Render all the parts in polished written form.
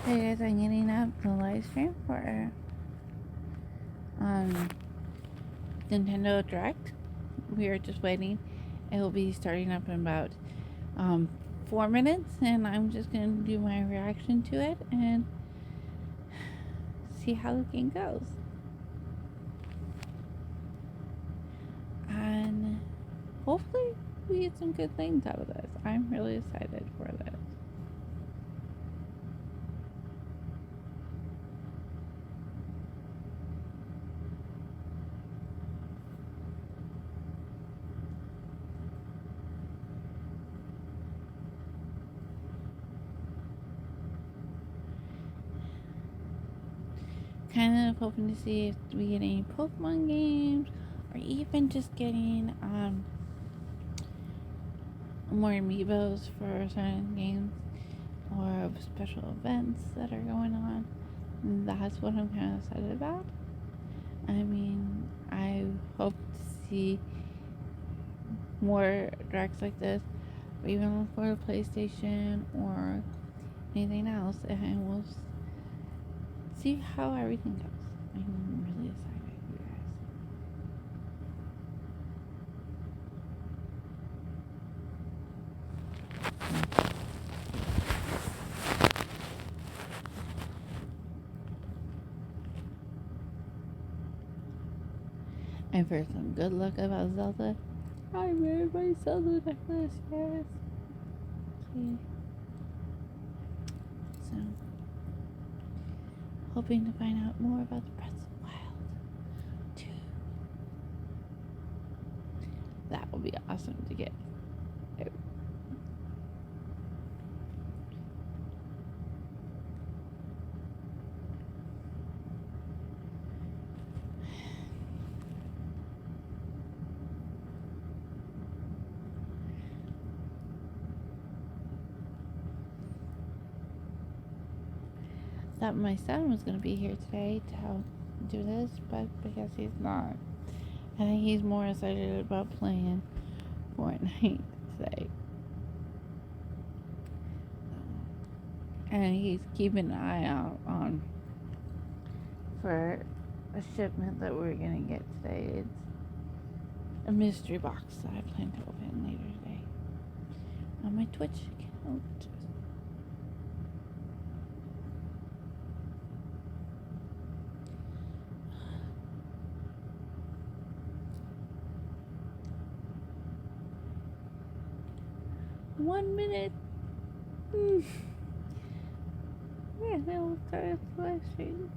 Hey guys, I'm getting up the live stream for um, Nintendo Direct. We are just waiting. It will be starting up in about 4 minutes, and I'm just gonna do my reaction to it and see how the game goes. And hopefully we get some good things out of this. I'm really excited for this. Kind of hoping to see if we get any Pokemon games, or even just getting more amiibos for certain games, or special events that are going on. And that's what I'm kind of excited about. I mean, I hope to see more directs like this, or even for the PlayStation or anything else, and we'll see how everything goes. I'm really excited, you guys. And for some good luck about Zelda, I made my Zelda necklace, yes. Okay. So, hoping to find out more about the Breath of the Wild 2. That will be awesome to get. Thought my son was going to be here today to help do this, but because he's not, I think he's more excited about playing Fortnite today. And he's keeping an eye out on for a shipment that we're gonna get today. It's a mystery box that I plan to open later today on my Twitch account. One minute. Yeah, now we'll start the live stream.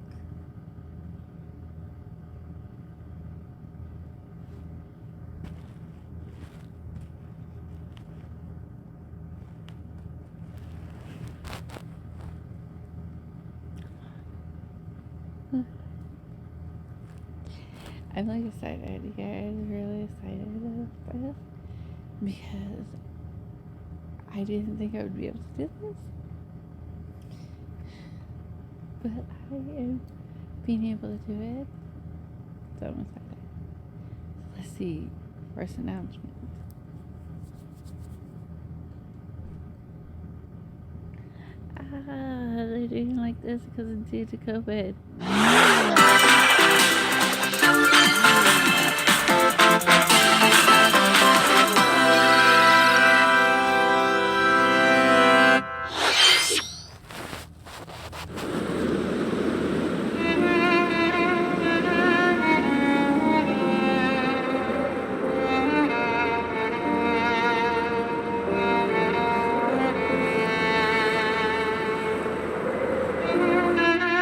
I'm like excited, you guys, really excited about this because I didn't think I would be able to do this, but I am being able to do it, so I'm excited. So let's see, first announcement. They're doing like this because it's due to COVID.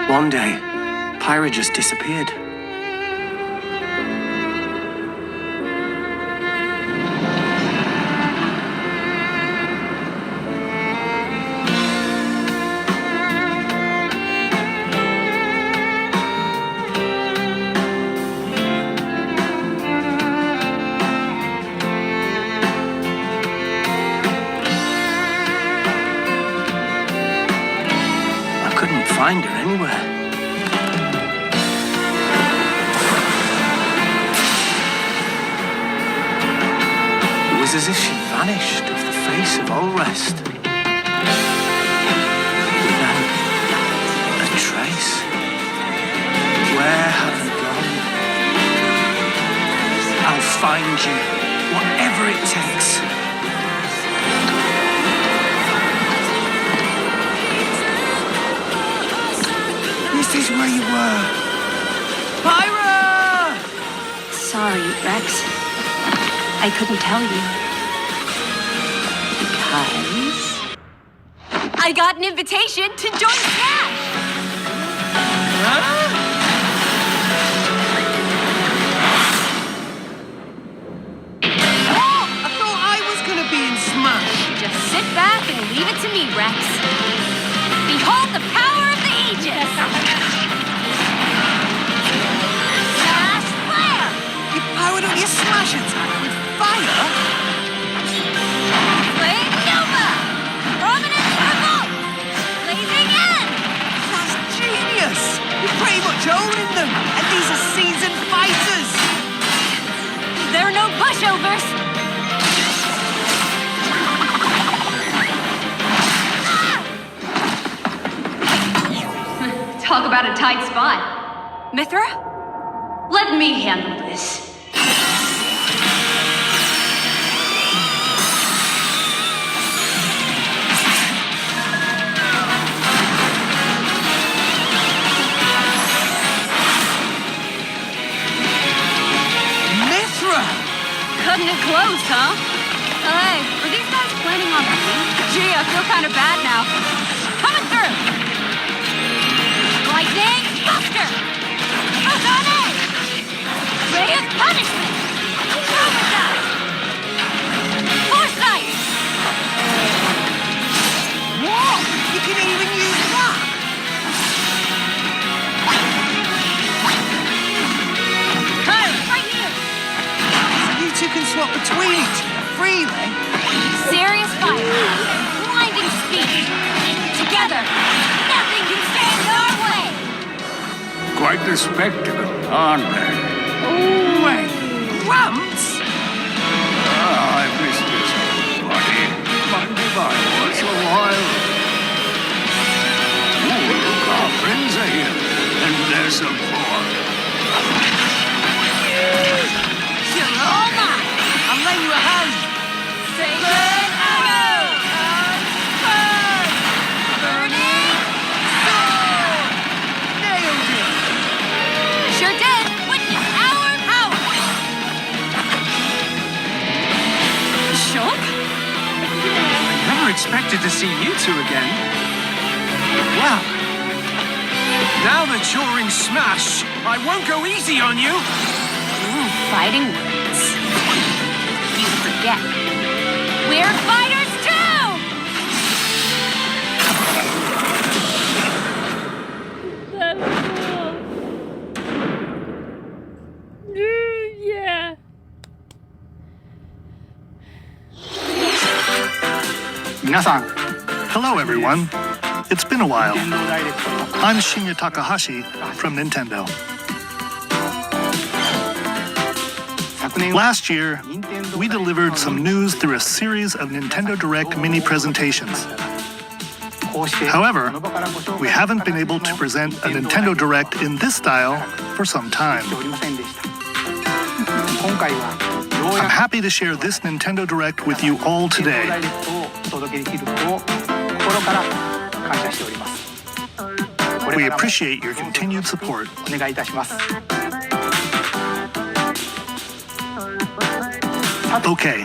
One day, Pyra just disappeared. I couldn't find her anywhere. It was as if she vanished off the face of all rest. Without find you, whatever it takes. This is where you were. Pyra! Sorry, Rex. I couldn't tell you. Because I got an invitation to join Smash! Huh? What? I thought I was gonna be in Smash. Just sit back and leave it to me, Rex. Behold the power of the Aegis! Smash Flare! You powered up your Smash attack with fire? Flame Nova! Prominence Revolt! Blazing End! That's genius! You're pretty much owning them, and these are seasoned fighters! There are no pushovers! Talk about a tight spot. Mithra? Let me handle this. Mithra! Cutting it close, huh? Hey, are these guys planning on me? Gee, I feel kind of bad now. Coming through! Lightning Buster! Ozone! Ray of Punishment! Overdrive! Foresight! Whoa! You can even use that! Hey, right here! So you two can swap between each other freely? Serious fire! Blinding speed! Together! Nothing can stand in our way! Quite the spectacle, aren't they? Wait, Gramps? I miss this body. Mind if I was a while? Oh, look, our friends are here. And there's some more. You're all mine! I'll lend you a hand! Sacred Arrow! Burning Sword! Nailed it! Sure did! Witness our power! Shulk? I never expected to see you two again. Wow. Now that you're in Smash, I won't go easy on you. Fighting words. You forget. We're fighters too! That's cool. Yeah. Hello, everyone. It's been a while. I'm Shinya Takahashi from Nintendo. Last year, we delivered some news through a series of Nintendo Direct mini presentations. However, we haven't been able to present a Nintendo Direct in this style for some time. I'm happy to share this Nintendo Direct with you all today. We appreciate your continued support. Okay,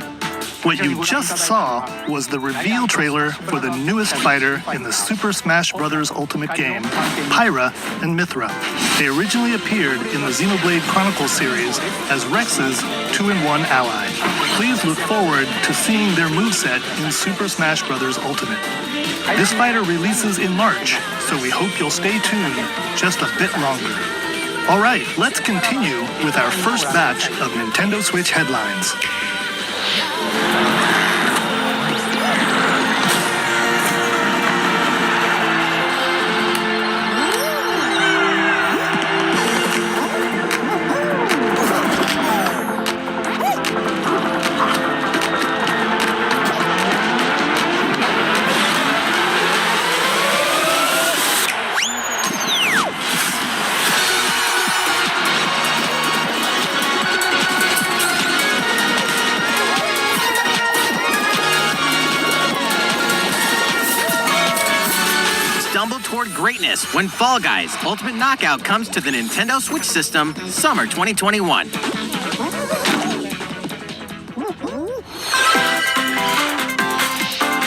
what you just saw was the reveal trailer for the newest fighter in the Super Smash Bros. Ultimate game, Pyra and Mithra. They originally appeared in the Xenoblade Chronicles series as Rex's 2-in-1 ally. Please look forward to seeing their moveset in Super Smash Bros. Ultimate. This fighter releases in March, so we hope you'll stay tuned just a bit longer. All right, let's continue with our first batch of Nintendo Switch headlines. toward greatness when Fall Guys Ultimate Knockout comes to the Nintendo Switch system summer 2021.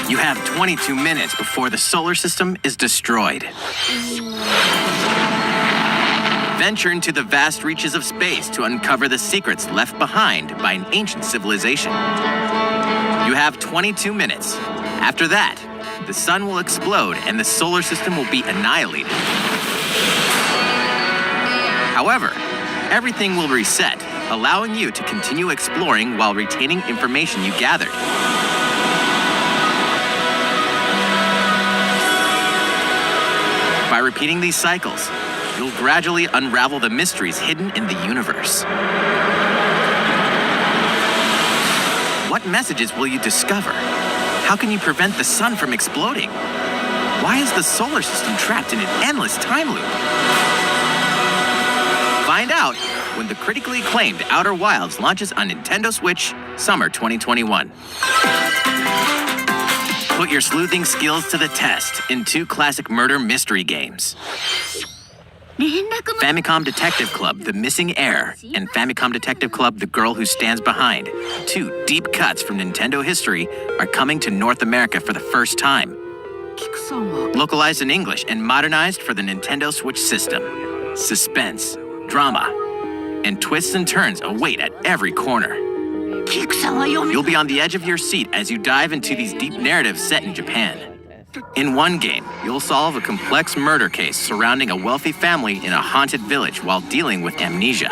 You have 22 minutes before the solar system is destroyed. Venture into the vast reaches of space to uncover the secrets left behind by an ancient civilization. You have 22 minutes. After that, the sun will explode and the solar system will be annihilated. However, everything will reset, allowing you to continue exploring while retaining information you gathered. By repeating these cycles, you'll gradually unravel the mysteries hidden in the universe. What messages will you discover? How can you prevent the sun from exploding? Why is the solar system trapped in an endless time loop? Find out when the critically acclaimed Outer Wilds launches on Nintendo Switch summer 2021. Put your sleuthing skills to the test in 2 classic murder mystery games. Famicom Detective Club, The Missing Heir, and Famicom Detective Club, The Girl Who Stands Behind, 2 deep cuts from Nintendo history, are coming to North America for the first time. Localized in English and modernized for the Nintendo Switch system. Suspense, drama, and twists and turns await at every corner. You'll be on the edge of your seat as you dive into these deep narratives set in Japan. In one game, you'll solve a complex murder case surrounding a wealthy family in a haunted village while dealing with amnesia.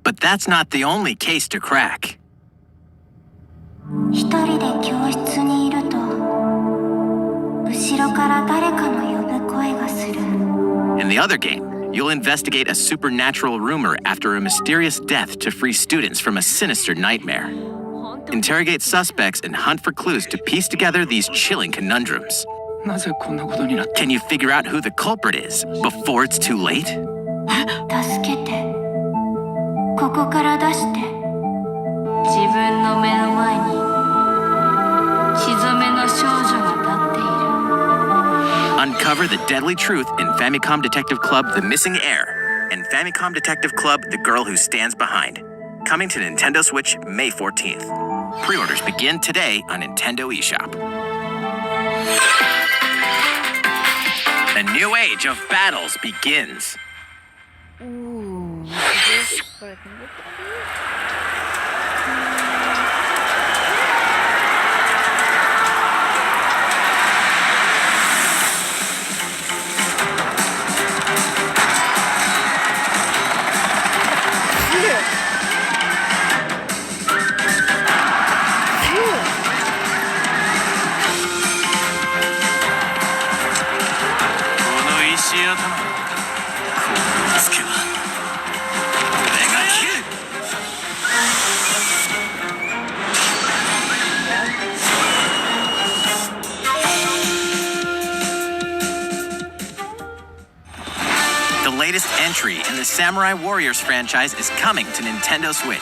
But that's not the only case to crack. 一人で教室にいると後ろから誰かの呼ぶ声がする In the other game, you'll investigate a supernatural rumor after a mysterious death to free students from a sinister nightmare. Interrogate suspects and hunt for clues to piece together these chilling conundrums. なぜこんなことになった Can you figure out who the culprit is before it's too late? 助けてここから出して自分の目の前に血染めの少女が立っている Uncover the deadly truth in Famicom Detective Club The Missing Heir and Famicom Detective Club The Girl Who Stands Behind. Coming to Nintendo Switch May 14th. Pre-orders begin today on Nintendo eShop. A new age of battles begins. Ooh. Is this what I think it's gonna The latest entry in the Samurai Warriors franchise is coming to Nintendo Switch.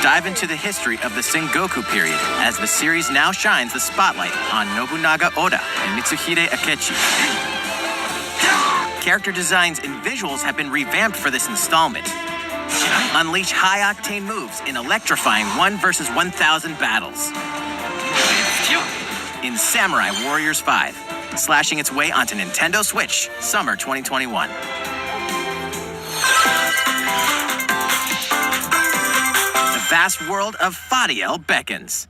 Dive into the history of the Sengoku period as the series now shines the spotlight on Nobunaga Oda and Mitsuhide Akechi. Character designs and visuals have been revamped for this installment. Unleash high-octane moves in electrifying 1 versus 1,000 battles. In Samurai Warriors 5, slashing its way onto Nintendo Switch, summer 2021. The vast world of Fadiel beckons.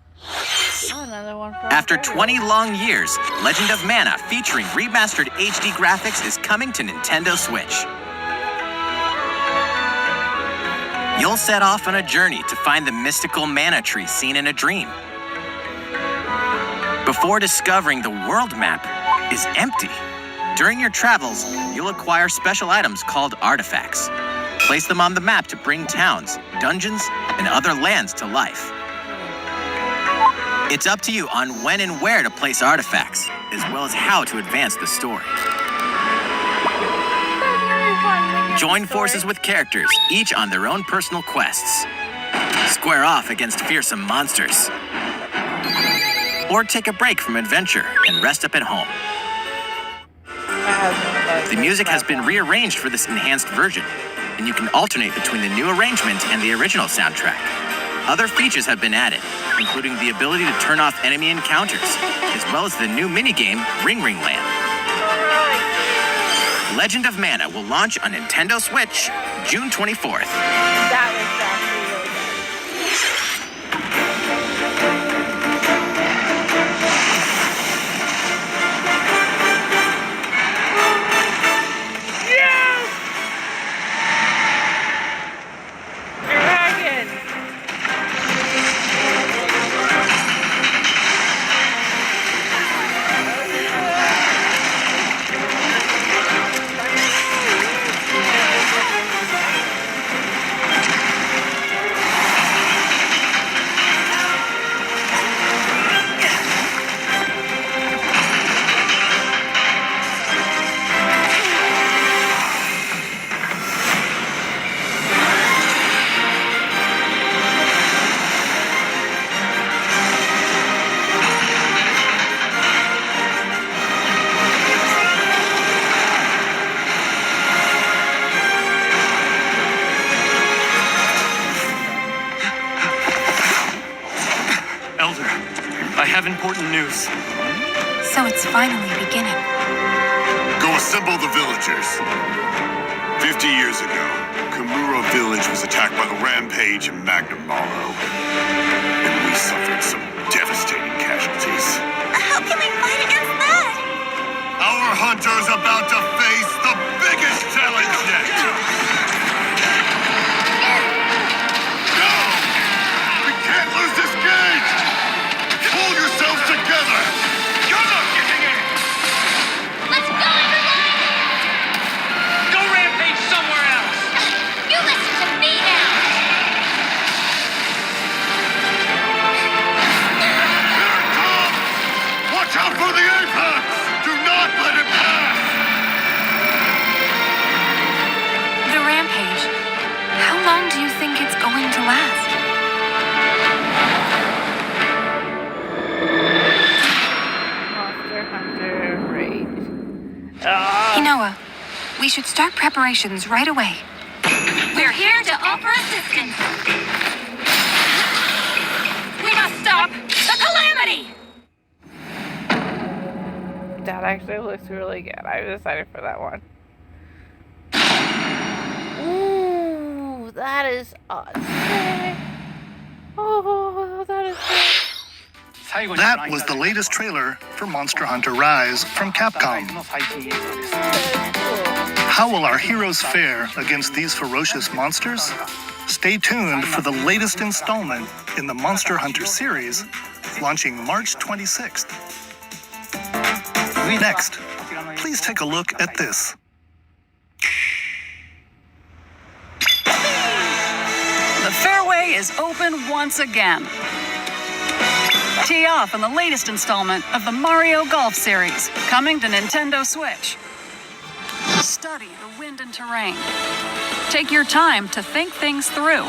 Oh, another one from After 20 long years, Legend of Mana featuring remastered HD graphics is coming to Nintendo Switch. You'll set off on a journey to find the mystical mana tree seen in a dream. Before discovering the world map is empty. During your travels, you'll acquire special items called artifacts. Place them on the map to bring towns, dungeons, and other lands to life. It's up to you on when and where to place artifacts, as well as how to advance the story. Join forces with characters, each on their own personal quests. Square off against fearsome monsters. or take a break from adventure and rest up at home. The music has been rearranged for this enhanced version, and you can alternate between the new arrangement and the original soundtrack. Other features have been added, including the ability to turn off enemy encounters, as well as the new minigame Ring Ring Land. Legend of Mana will launch on Nintendo Switch June 24th. That was actually really good. Yes! Dragon! Elder, I have important news. So it's finally beginning. Go assemble the villagers. 50 years ago, Kamura village was attacked by the Rampage and Magnum Malo. And we suffered some devastating casualties. How can we fight against that? Our hunter's about to face the biggest challenge yet. No! We can't lose this gauge! Pull yourselves together! You're not getting in! Let's go, everyone! Go rampage somewhere else! You listen to me now! Here it comes! Watch out for the apex! Do not let it pass! The rampage. How long do you think it's going to last? Monster Hunter Rage. Inoa, we should start preparations right away. We're here to offer assistance! We must stop the calamity! That actually looks really good. I'm excited for that one. Ooh, that is awesome. Oh, that is good. That was the latest trailer for Monster Hunter Rise from Capcom. How will our heroes fare against these ferocious monsters? Stay tuned for the latest installment in the Monster Hunter series, launching March 26th. Next, please take a look at this. The fairway is open once again. Tee off in the latest installment of the Mario Golf series, coming to Nintendo Switch. Study the wind and terrain. Take your time to think things through.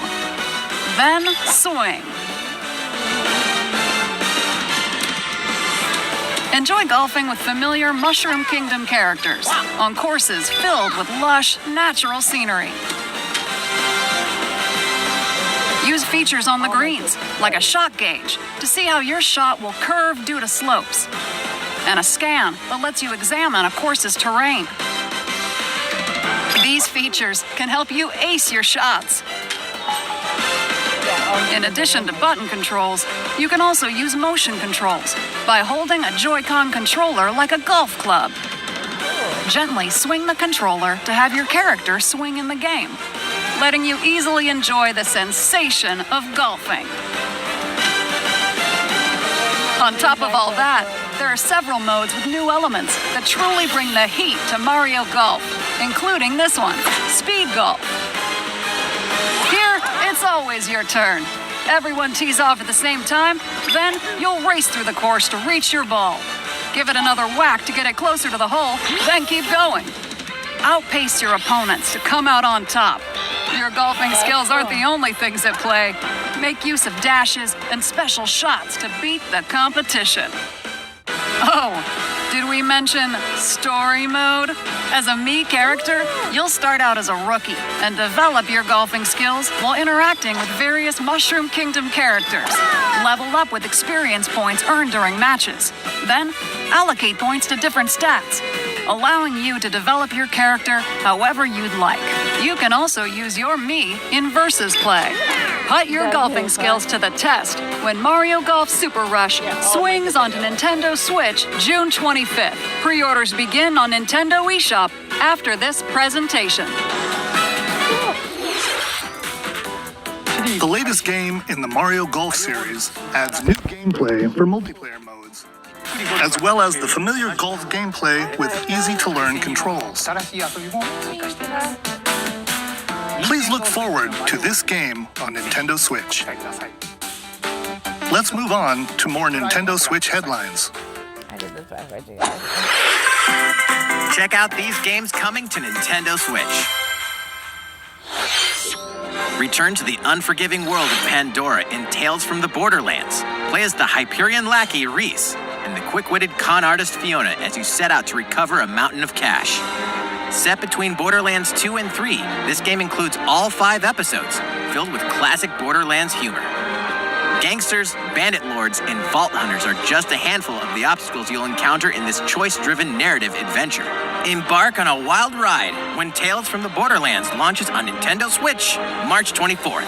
Then swing. Enjoy golfing with familiar Mushroom Kingdom characters on courses filled with lush, natural scenery. Use features on the greens, like a shot gauge, to see how your shot will curve due to slopes, and a scan that lets you examine a course's terrain. These features can help you ace your shots. In addition to button controls, you can also use motion controls by holding a Joy-Con controller like a golf club. Gently swing the controller to have your character swing in the game, letting you easily enjoy the sensation of golfing. On top of all that, there are several modes with new elements that truly bring the heat to Mario Golf, including this one, Speed Golf. Here, it's always your turn. Everyone tees off at the same time, then you'll race through the course to reach your ball. Give it another whack to get it closer to the hole, then keep going. Outpace your opponents to come out on top. Your golfing skills aren't the only things at play. make use of dashes and special shots to beat the competition. Oh, did we mention story mode? As a Mii character, you'll start out as a rookie and develop your golfing skills while interacting with various Mushroom Kingdom characters. Level up with experience points earned during matches. Then, allocate points to different stats, allowing you to develop your character however you'd like. You can also use your Mii in versus play. Put your golfing skills to the test when Mario Golf Super Rush swings onto Nintendo Switch June 25th. Pre-orders begin on Nintendo eShop after this presentation. The latest game in the Mario Golf series adds new gameplay for multiplayer modes, as well as the familiar golf gameplay with easy-to-learn controls. Please look forward to this game on Nintendo Switch. Let's move on to more Nintendo Switch headlines. I did this backwards, you guys. Check out these games coming to Nintendo Switch. Return to the unforgiving world of Pandora in Tales from the Borderlands. Play as the Hyperion lackey Reese and the quick-witted con artist Fiona as you set out to recover a mountain of cash. Set between Borderlands 2 and 3, this game includes all 5 episodes, filled with classic Borderlands humor. Gangsters, bandit lords, and vault hunters are just a handful of the obstacles you'll encounter in this choice-driven narrative adventure. Embark on a wild ride when Tales from the Borderlands launches on Nintendo Switch, March 24th.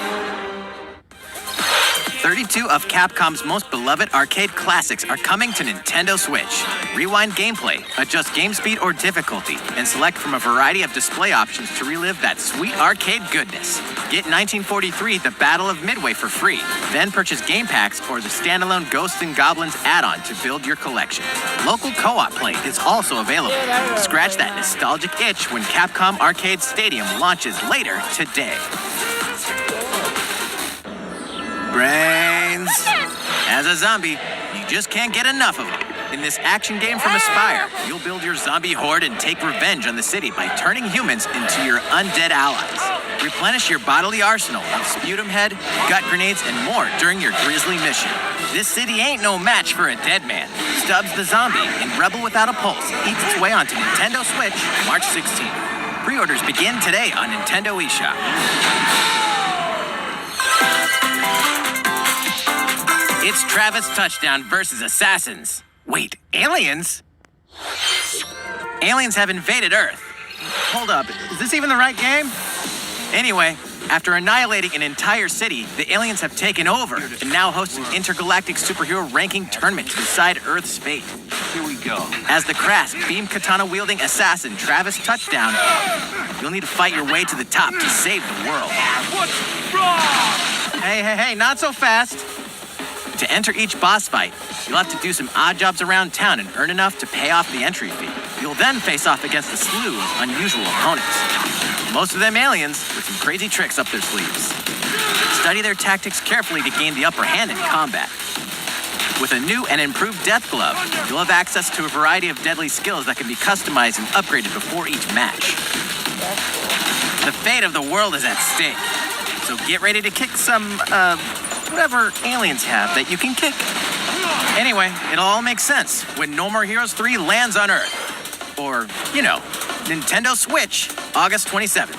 32 of Capcom's most beloved arcade classics are coming to Nintendo Switch. Rewind gameplay, adjust game speed or difficulty, and select from a variety of display options to relive that sweet arcade goodness. Get 1943 The Battle of Midway for free. Then purchase game packs or the standalone Ghosts and Goblins add-on to build your collection. Local co-op play is also available. Scratch that nostalgic itch when Capcom Arcade Stadium launches later today. Brains. As a zombie, you just can't get enough of them. In this action game from Aspyr, you'll build your zombie horde and take revenge on the city by turning humans into your undead allies. Replenish your bodily arsenal of sputum head, gut grenades, and more during your grisly mission. This city ain't no match for a dead man. Stubbs the Zombie in Rebel Without a Pulse eats its way onto Nintendo Switch March 16th. Pre-orders begin today on Nintendo eShop. It's Travis Touchdown versus Assassins. Wait, aliens? Aliens have invaded Earth. Hold up, is this even the right game? Anyway, after annihilating an entire city, the aliens have taken over and now host an intergalactic superhero ranking tournament to decide Earth's fate. Here we go. As the crass, beam katana-wielding assassin Travis Touchdown, you'll need to fight your way to the top to save the world. What's wrong? Hey, not so fast. To enter each boss fight, you'll have to do some odd jobs around town and earn enough to pay off the entry fee. You'll then face off against a slew of unusual opponents. Most of them aliens with some crazy tricks up their sleeves. Study their tactics carefully to gain the upper hand in combat. With a new and improved Death Glove, you'll have access to a variety of deadly skills that can be customized and upgraded before each match. The fate of the world is at stake, so get ready to kick some, whatever aliens have that you can kick. Anyway, it'll all make sense when No More Heroes 3 lands on Earth. Or, Nintendo Switch, August 27th.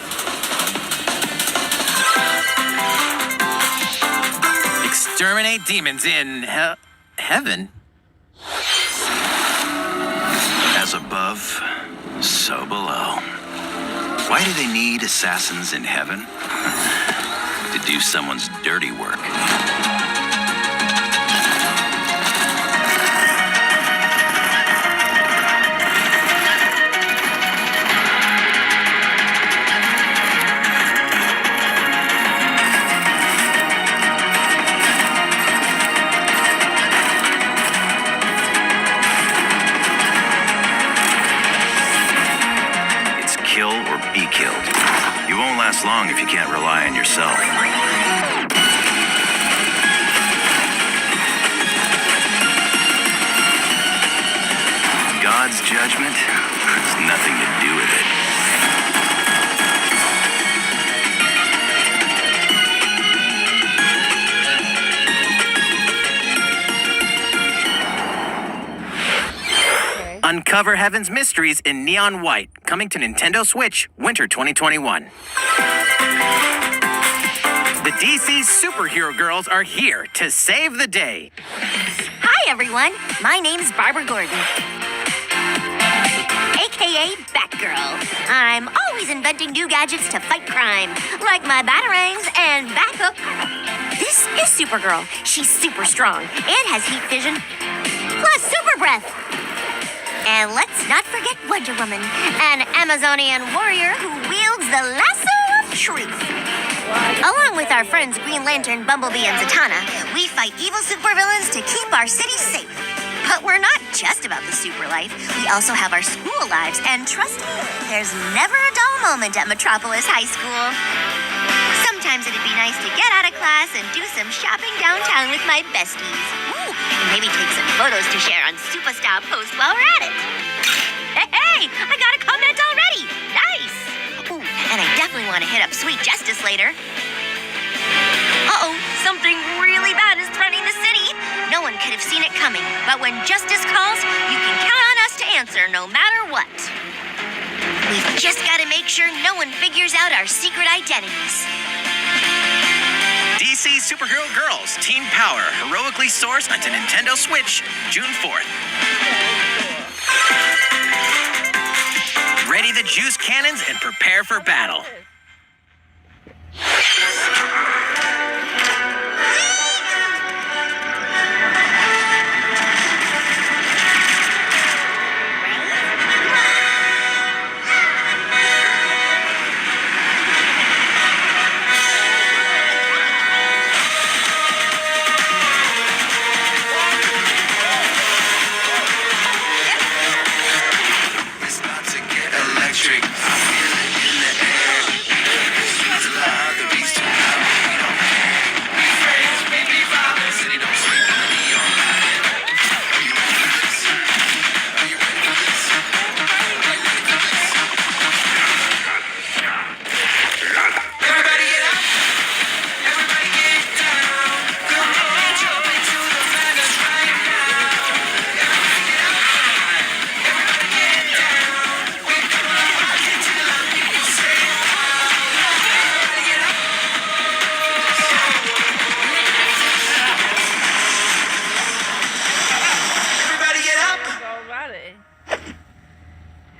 Exterminate demons in heaven. As above, so below. Why do they need assassins in heaven? To do someone's dirty work. It's kill or be killed. You won't last long if you can't rely on yourself. God's judgment has nothing to do with it. Uncover Heaven's mysteries in neon white, coming to Nintendo Switch, winter 2021. The DC Superhero Girls are here to save the day. Hi, everyone. My name's Barbara Gordon, aka Batgirl. I'm always inventing new gadgets to fight crime, like my batarangs and Bathook. This is Supergirl. She's super strong and has heat vision, plus super breath. And let's not forget Wonder Woman, an Amazonian warrior who wields the lasso of truth. Along with our friends Green Lantern, Bumblebee, and Zatanna, we fight evil supervillains to keep our city safe. But we're not just about the super life. We also have our school lives, and trust me, there's never a dull moment at Metropolis High School. Sometimes it'd be nice to get out of class and do some shopping downtown with my besties. Ooh, and maybe take some photos to share on Superstar Post while we're at it. Hey, I got a comment already. Nice. Ooh, and I definitely want to hit up Sweet Justice later. Uh-oh, something really bad is threatening the city. No one could have seen it coming, but when justice calls, you can count on us to answer no matter what. We've just got to make sure no one figures out our secret identities. DC Superhero Girls Teen Power heroically soars onto Nintendo Switch June 4th. Ready the juice cannons and prepare for battle.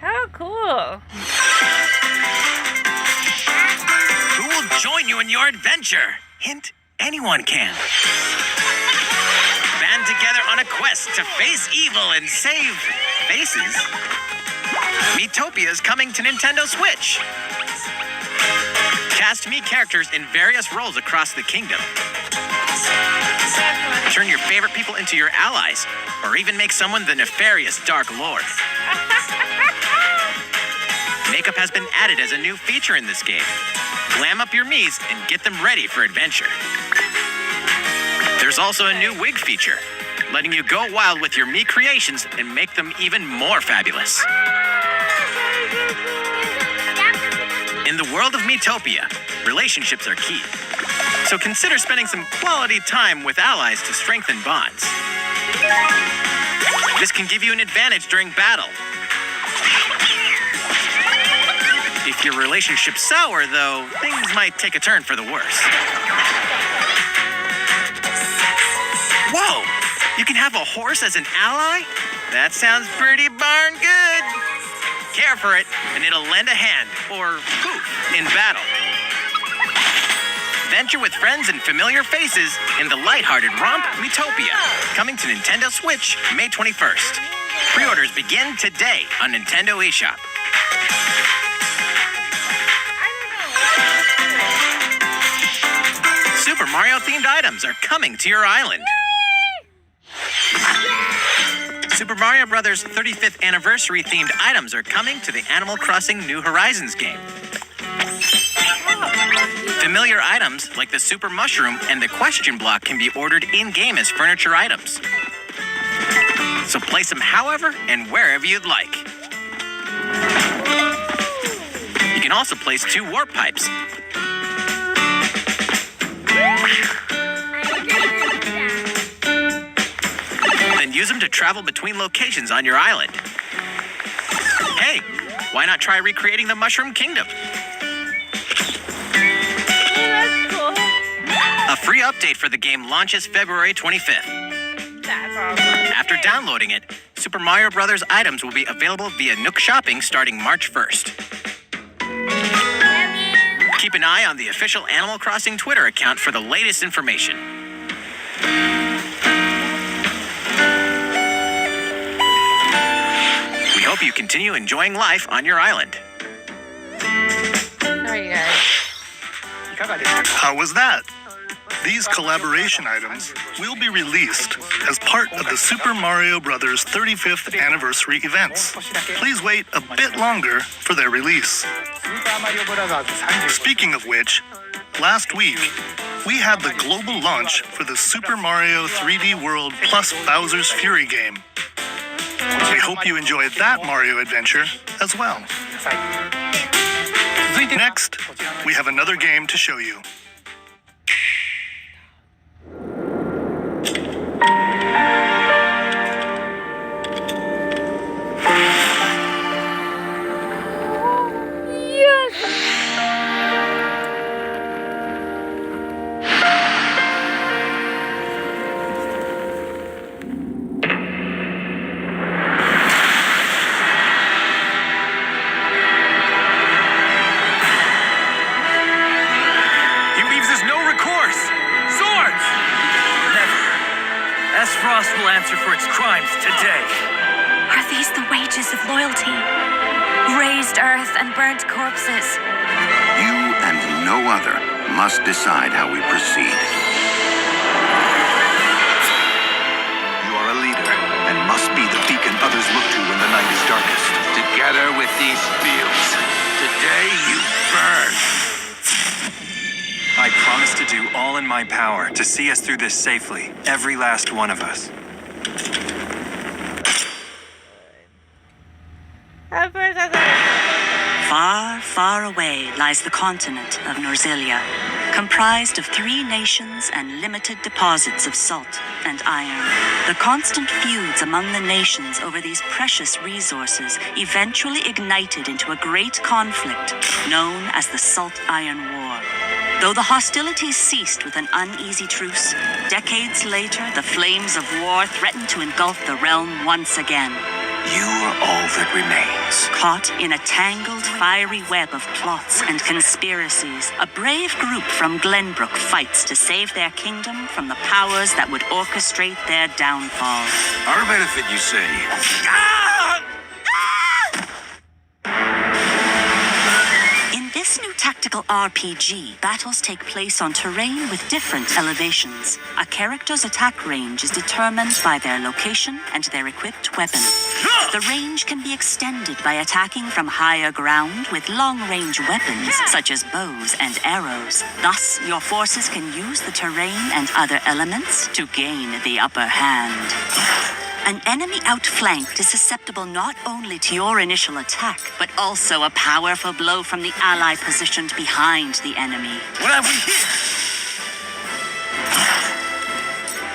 How cool. Who will join you in your adventure? Hint, anyone can. Band together on a quest to face evil and save faces. Miitopia is coming to Nintendo Switch. Cast me characters in various roles across the kingdom. Turn your favorite people into your allies, or even make someone the nefarious Dark Lord. Makeup has been added as a new feature in this game. Glam up your Miis and get them ready for adventure. There's also a new wig feature, letting you go wild with your Mii creations and make them even more fabulous. In the world of Miitopia, relationships are key. So consider spending some quality time with allies to strengthen bonds. This can give you an advantage during battle. If your relationship's sour, though, things might take a turn for the worse. Whoa! You can have a horse as an ally? That sounds pretty darn good. Care for it, and it'll lend a hand, or poof, in battle. Adventure with friends and familiar faces in the lighthearted romp Miitopia, coming to Nintendo Switch May 21st. Pre-orders begin today on Nintendo eShop. Super Mario-themed items are coming to your island. Super Mario Bros. 35th anniversary-themed items are coming to the Animal Crossing New Horizons game. Familiar items like the Super Mushroom and the Question Block can be ordered in-game as furniture items. So place them however and wherever you'd like. You can also place 2 warp pipes. Then and use them to travel between locations on your island. Hey, why not try recreating the Mushroom Kingdom? That's cool. A free update for the game launches February 25th. That's awesome. After downloading it, Super Mario Bros. Items will be available via Nook Shopping starting March 1st. Keep an eye on the official Animal Crossing Twitter account for the latest information. We hope you continue enjoying life on your island. Sorry, guys. How was that? These collaboration items will be released as part of the Super Mario Bros. 35th anniversary events. Please wait a bit longer for their release. Speaking of which, last week, we had the global launch for the Super Mario 3D World plus Bowser's Fury game. We hope you enjoyed that Mario adventure as well. Next, we have another game to show you. Frost will answer for its crimes today. Are these the wages of loyalty? Raised earth and burnt corpses. You and no other must decide how we proceed. You are a leader and must be the beacon others look to when the night is darkest. Together with these fields, today you burn. I promise to do all in my power to see us through this safely, every last one of us. Far, far away lies the continent of Norzilia, comprised of 3 nations and limited deposits of salt and iron. The constant feuds among the nations over these precious resources eventually ignited into a great conflict known as the Salt Iron War. Though the hostilities ceased with an uneasy truce, decades later the flames of war threatened to engulf the realm once again. You are all that remains. Caught in a tangled, fiery web of plots and conspiracies, a brave group from Glenbrook fights to save their kingdom from the powers that would orchestrate their downfall. Our benefit, you say? In this new tactical RPG, battles take place on terrain with different elevations. A character's attack range is determined by their location and their equipped weapon. The range can be extended by attacking from higher ground with long-range weapons, such as bows and arrows. Thus, your forces can use the terrain and other elements to gain the upper hand. An enemy outflanked is susceptible not only to your initial attack, but also a powerful blow from the ally positioned behind the enemy. What have we here?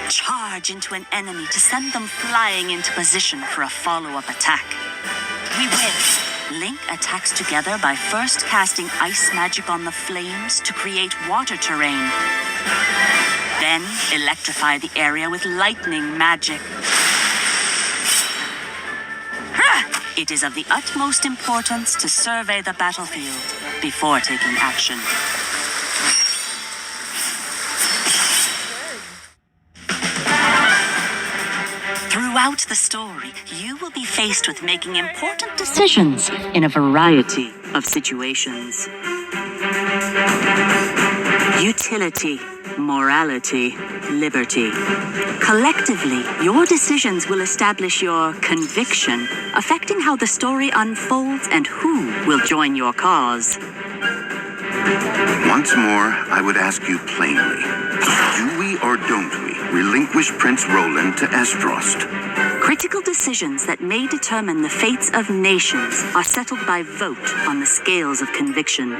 Charge into an enemy to send them flying into position for a follow-up attack. We win. Link attacks together by first casting ice magic on the flames to create water terrain. Then electrify the area with lightning magic. It is of the utmost importance to survey the battlefield before taking action. Throughout the story, you will be faced with making important decisions in a variety of situations. Utility, morality, liberty. Collectively, your decisions will establish your conviction, affecting how the story unfolds and who will join your cause. Once more, I would ask you plainly, do we or don't we relinquish Prince Roland to Esdrost? Critical decisions that may determine the fates of nations are settled by vote on the scales of conviction.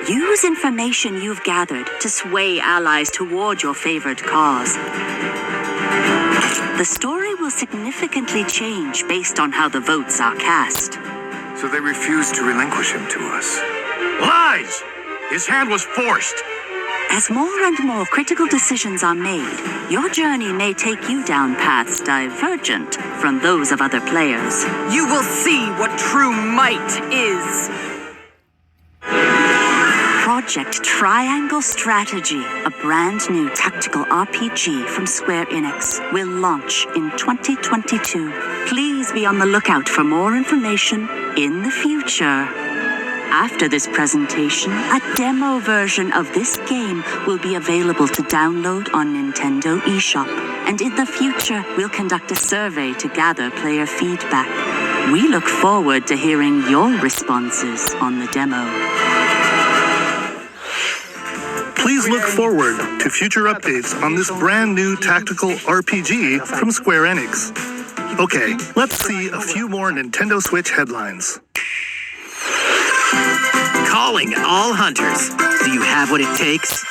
Use information you've gathered to sway allies toward your favored cause. The story will significantly change based on how the votes are cast. So they refused to relinquish him to us. Lies! His hand was forced. As more and more critical decisions are made, your journey may take you down paths divergent from those of other players. You will see what true might is. Project Triangle Strategy, a brand new tactical RPG from Square Enix, will launch in 2022. Please be on the lookout for more information in the future. After this presentation, a demo version of this game will be available to download on Nintendo eShop. And in the future, we'll conduct a survey to gather player feedback. We look forward to hearing your responses on the demo. Please look forward to future updates on this brand new tactical RPG from Square Enix. Okay, let's see a few more Nintendo Switch headlines. Calling all hunters. Do you have what it takes?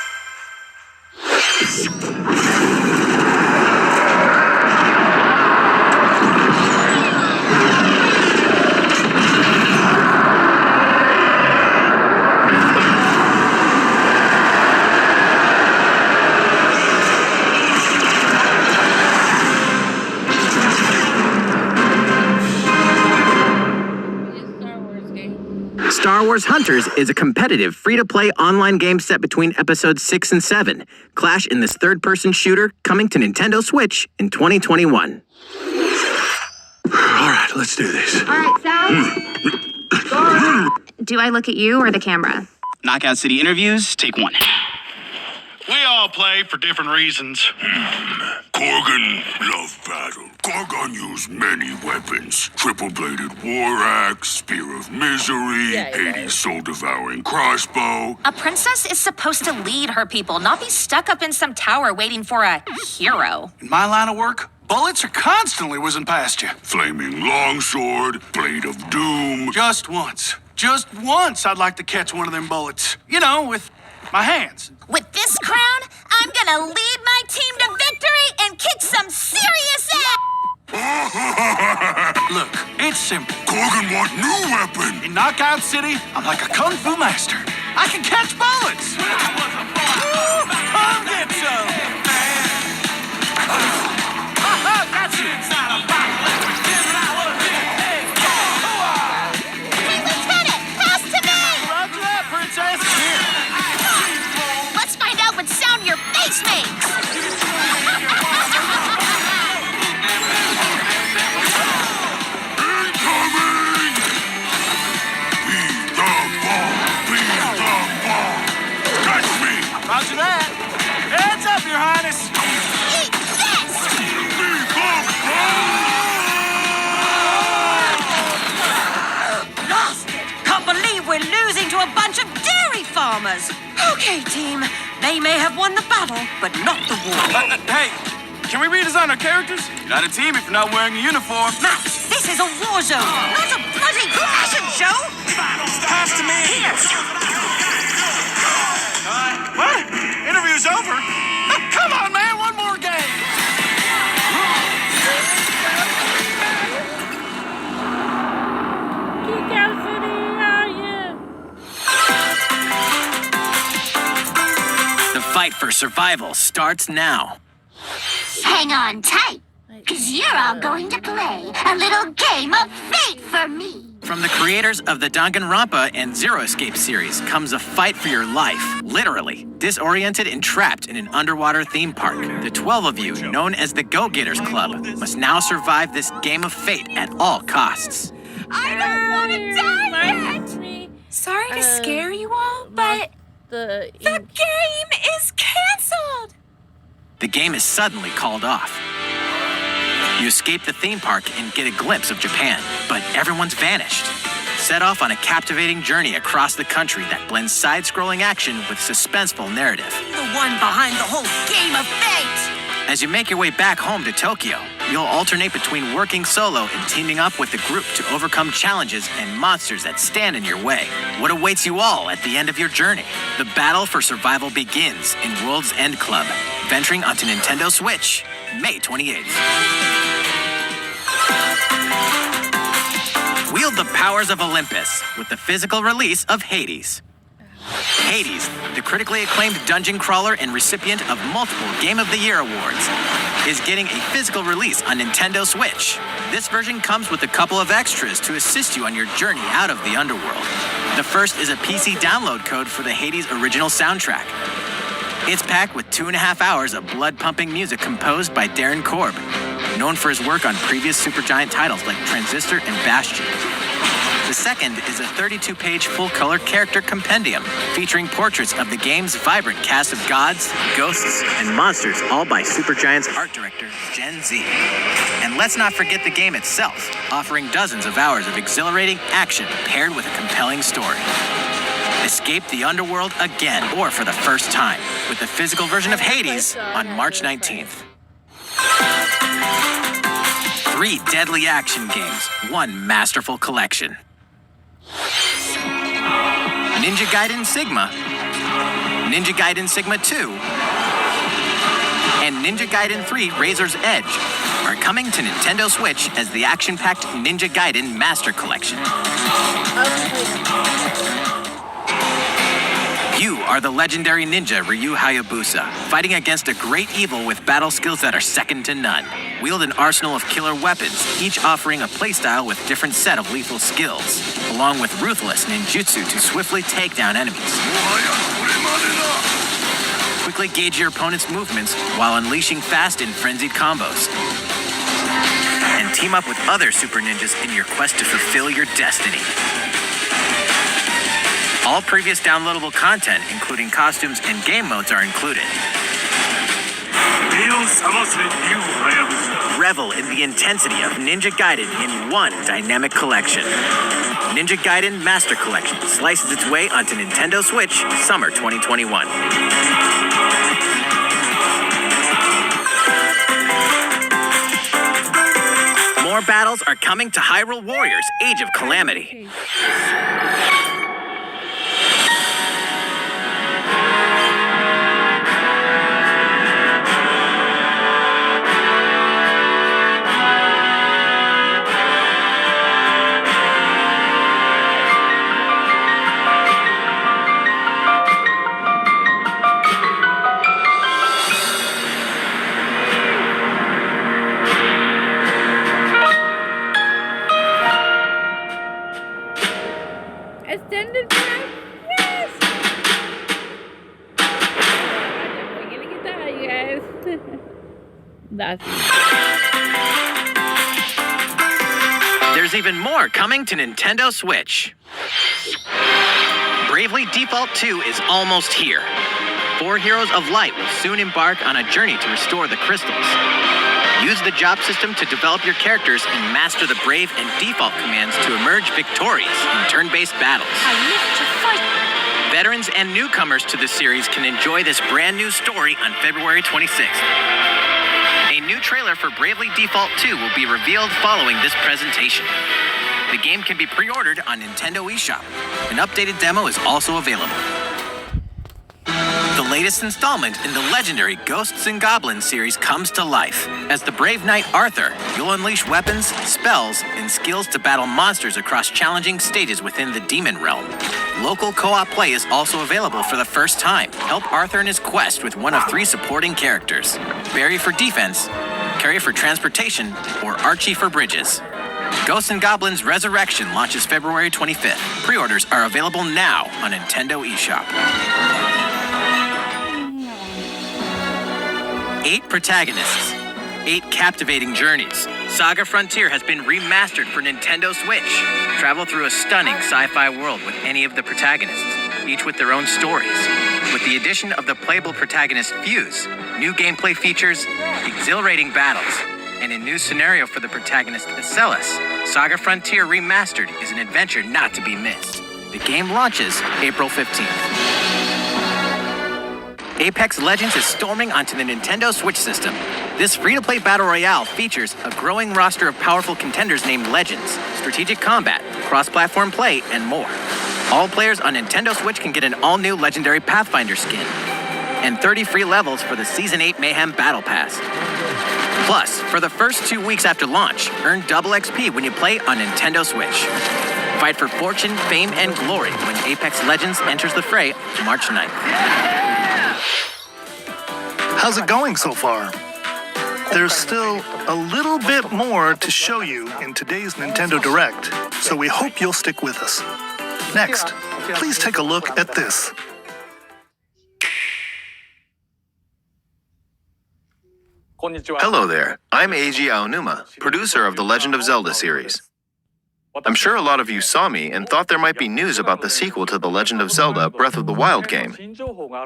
Star Wars Hunters is a competitive, free-to-play online game set between episodes 6 and 7. Clash in this third-person shooter coming to Nintendo Switch in 2021. All right, let's do this. All right, Sal. Do I look at you or the camera? Knockout City interviews, take 1. We all play for different reasons. Korgan loved battle. Korgan used many weapons. Triple-bladed war axe, spear of misery, Hades soul-devouring crossbow. A princess is supposed to lead her people, not be stuck up in some tower waiting for a hero. In my line of work, bullets are constantly whizzing past you. Flaming longsword, blade of doom. Just once I'd like to catch one of them bullets. You know, with my hands. With this crown, I'm gonna lead my team to victory and kick some serious ass! Look, it's simple. Korgan want new weapon. In Knockout City, I'm like a kung fu master. I can catch bullets. Come get some. Got you. Hey, Lieutenant, pass to me! Roger that, princess. Here. Let's find out what sound your face makes! Roger that. Heads up, Your Highness. Eat this! Lost it! Can't believe we're losing to a bunch of dairy farmers. Okay, team. They may have won the battle, but not the war. Hey, can we redesign our characters? You're not a team if you're not wearing a uniform. Max, this is a war zone, not a bloody fashion show. Pass to me. What? Interview's over? Come on, man, one more game. Knockout City, oh yeah. The fight for survival starts now. Hang on tight, because you're all going to play a little game of fate for me. From the creators of the Danganronpa and Zero Escape series comes a fight for your life, literally. Disoriented and trapped in an underwater theme park, the 12 of you, known as the Go-Getters Club, must now survive this game of fate at all costs. I don't want to die yet! Sorry to scare you all, but the game is canceled! The game is suddenly called off. You escape the theme park and get a glimpse of Japan, but everyone's vanished. Set off on a captivating journey across the country that blends side-scrolling action with suspenseful narrative. The one behind the whole game of fate! As you make your way back home to Tokyo, you'll alternate between working solo and teaming up with the group to overcome challenges and monsters that stand in your way. What awaits you all at the end of your journey? The battle for survival begins in World's End Club, venturing onto Nintendo Switch, May 28th. powers of Olympus with the physical release of Hades. Hades, the critically acclaimed dungeon crawler and recipient of multiple Game of the Year awards, is getting a physical release on Nintendo Switch. This version comes with a couple of extras to assist you on your journey out of the underworld. The first is a PC download code for the Hades original soundtrack. It's packed with 2.5 hours of blood-pumping music composed by Darren Korb, known for his work on previous Supergiant titles like Transistor and Bastion. The second is a 32-page full-color character compendium featuring portraits of the game's vibrant cast of gods, ghosts, and monsters, all by Supergiant's art director, Gen Z. And let's not forget the game itself, offering dozens of hours of exhilarating action paired with a compelling story. Escape the underworld again, or for the first time, with the physical version of Hades on March 19th. 3 deadly action games, 1 masterful collection. Ninja Gaiden Sigma, Ninja Gaiden Sigma 2, and Ninja Gaiden 3 Razor's Edge are coming to Nintendo Switch as the action-packed Ninja Gaiden Master Collection. You are the legendary ninja Ryu Hayabusa, fighting against a great evil with battle skills that are second to none. Wield an arsenal of killer weapons, each offering a playstyle with different set of lethal skills, along with ruthless ninjutsu to swiftly take down enemies. Quickly gauge your opponent's movements while unleashing fast and frenzied combos. And team up with other super ninjas in your quest to fulfill your destiny. All previous downloadable content, including costumes and game modes, are included. Revel in the intensity of Ninja Gaiden in one dynamic collection. Ninja Gaiden Master Collection slices its way onto Nintendo Switch summer 2021. More battles are coming to Hyrule Warriors Age of Calamity. Extended pack? Yes! I'm definitely gonna get that, you guys. That's There's even more coming to Nintendo Switch. Bravely Default 2 is almost here. 4 Heroes of Light will soon embark on a journey to restore the crystals. Use the job system to develop your characters and master the Brave and Default commands to emerge victorious in turn-based battles. I live to fight. Veterans and newcomers to the series can enjoy this brand new story on February 26th. A new trailer for Bravely Default 2 will be revealed following this presentation. The game can be pre-ordered on Nintendo eShop. An updated demo is also available. The latest installment in the legendary Ghosts and Goblins series comes to life. As the brave knight Arthur, you'll unleash weapons, spells, and skills to battle monsters across challenging stages within the demon realm. Local co-op play is also available for the first time. Help Arthur in his quest with one of 3 supporting characters: Barry for defense, Carrie for transportation, or Archie for bridges. Ghosts and Goblins Resurrection launches February 25th. Pre-orders are available now on Nintendo eShop. 8 protagonists, 8 captivating journeys. Saga Frontier has been remastered for Nintendo Switch. Travel through a stunning sci-fi world with any of the protagonists, each with their own stories. With the addition of the playable protagonist Fuse, new gameplay features, exhilarating battles, and a new scenario for the protagonist Acellus, Saga Frontier Remastered is an adventure not to be missed. The game launches April 15th. Apex Legends is storming onto the Nintendo Switch system. This free-to-play battle royale features a growing roster of powerful contenders named Legends, strategic combat, cross-platform play, and more. All players on Nintendo Switch can get an all-new legendary Pathfinder skin, and 30 free levels for the Season 8 Mayhem Battle Pass. Plus, for the first 2 weeks after launch, earn double XP when you play on Nintendo Switch. Fight for fortune, fame, and glory when Apex Legends enters the fray March 9th. How's it going so far? There's still a little bit more to show you in today's Nintendo Direct, so we hope you'll stick with us. Next, please take a look at this. Hello there, I'm Eiji Aonuma, producer of the Legend of Zelda series. I'm sure a lot of you saw me and thought there might be news about the sequel to the Legend of Zelda Breath of the Wild game.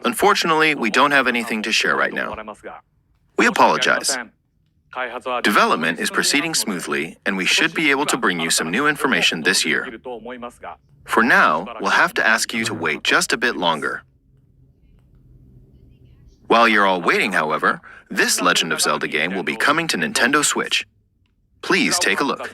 Unfortunately, we don't have anything to share right now. We apologize. Development is proceeding smoothly, and we should be able to bring you some new information this year. For now, we'll have to ask you to wait just a bit longer. While you're all waiting, however, this Legend of Zelda game will be coming to Nintendo Switch. Please take a look.